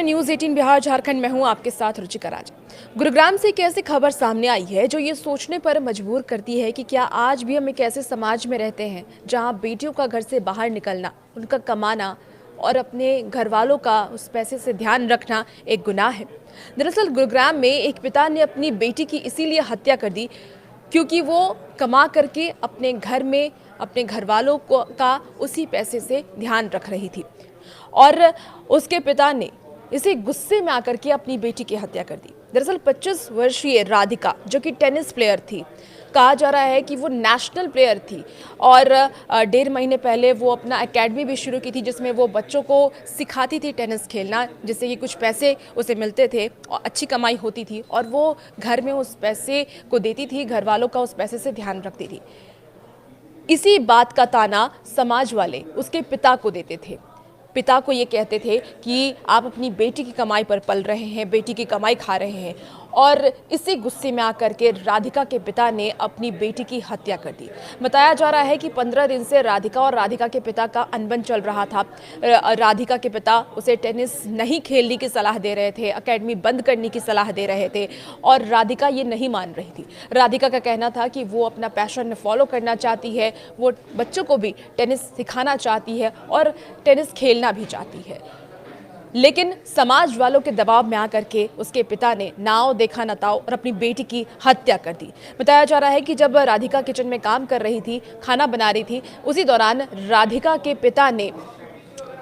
News 18 Bihar Jharkhand में हूं आपके साथ रुचिका राज। गुरुग्राम से एक ऐसी खबर सामने आई है जो ये सोचने पर मजबूर करती है कि क्या आज भी हम एक ऐसे समाज में रहते हैं जहां बेटियों का घर से बाहर निकलना, उनका कमाना और अपने घर वालों का उस पैसे से ध्यान रखना एक गुनाह है। दरअसल गुरुग्राम में एक पिता ने अपनी बेटी की इसीलिए हत्या कर दी क्योंकि वो कमा करके अपने घर में अपने घर वालों को का उसी पैसे से ध्यान रख रही थी और उसके पिता ने इसी गुस्से में आकर के अपनी बेटी की हत्या कर दी। दरअसल 25 वर्षीय राधिका जो कि टेनिस प्लेयर थी, कहा जा रहा है कि वो नेशनल प्लेयर थी और 1.5 महीने पहले वो अपना एकेडमी भी शुरू की थी जिसमें वो बच्चों को सिखाती थी टेनिस खेलना, जिससे कि कुछ पैसे उसे मिलते थे और अच्छी कमाई होती थी और वो घर में उस पैसे को देती थी, घर वालों का उस पैसे से ध्यान रखती थी। इसी बात का ताना समाज वाले उसके पिता को देते थे। पिता को ये कहते थे कि आप अपनी बेटी की कमाई पर पल रहे हैं, बेटी की कमाई खा रहे हैं और इसी गुस्से में आकर के राधिका के पिता ने अपनी बेटी की हत्या कर दी। बताया जा रहा है कि 15 दिन से राधिका और राधिका के पिता का अनबन चल रहा था। राधिका के पिता उसे टेनिस नहीं खेलने की सलाह दे रहे थे, एकेडमी बंद करने की सलाह दे रहे थे और राधिका ये नहीं मान रही थी। राधिका का कहना था कि वो अपना पैशन फॉलो करना चाहती है, वो बच्चों को भी टेनिस सिखाना चाहती है और टेनिस खेलना भी चाहती है। लेकिन समाज वालों के दबाव में आकर के उसके पिता ने नाव देखा न ताव और अपनी बेटी की हत्या कर दी। बताया जा रहा है कि जब राधिका किचन में काम कर रही थी, खाना बना रही थी, उसी दौरान राधिका के पिता ने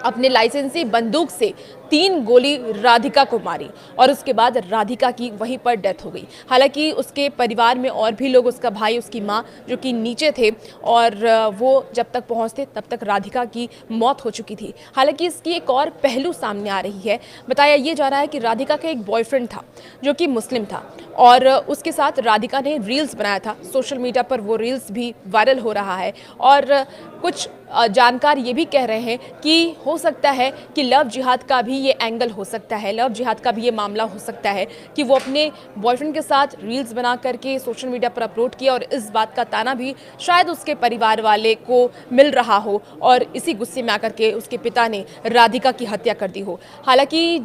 अपने लाइसेंसी बंदूक से 3 गोली राधिका को मारी और उसके बाद राधिका की वहीं पर डेथ हो गई। हालांकि उसके परिवार में और भी लोग, उसका भाई, उसकी मां जो कि नीचे थे और वो जब तक पहुंचते तब तक राधिका की मौत हो चुकी थी। हालांकि इसकी एक और पहलू सामने आ रही है। बताया ये जा रहा है कि राधिका का एक बॉयफ्रेंड था जो कि मुस्लिम था और उसके साथ राधिका ने रील्स बनाया था। सोशल मीडिया पर वो रील्स भी वायरल हो रहा है और कुछ जानकार ये भी कह रहे हैं कि हो सकता है कि लव जिहाद का भी ये एंगल हो सकता है, लव जिहाद का भी ये मामला हो सकता है कि वो अपने बॉयफ्रेंड के साथ रील्स बना करके सोशल मीडिया पर अपलोड किया और इस बात का ताना भी शायद उसके परिवार वाले को मिल रहा हो और इसी गुस्से में आकर के उसके पिता ने राधिका की हत्या कर दी हो। हालांकि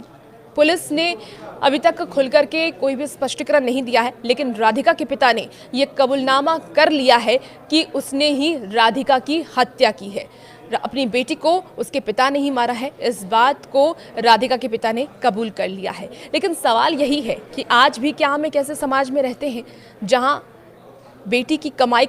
पुलिस ने अभी तक खुल करके कोई भी स्पष्टीकरण नहीं दिया है, लेकिन राधिका के पिता ने ये कबूलनामा कर लिया है कि उसने ही राधिका की हत्या की है। अपनी बेटी को उसके पिता ने ही मारा है, इस बात को राधिका के पिता ने कबूल कर लिया है। लेकिन सवाल यही है कि आज भी क्या हम एक ऐसे समाज में रहते हैं जहां बेटी की कमाई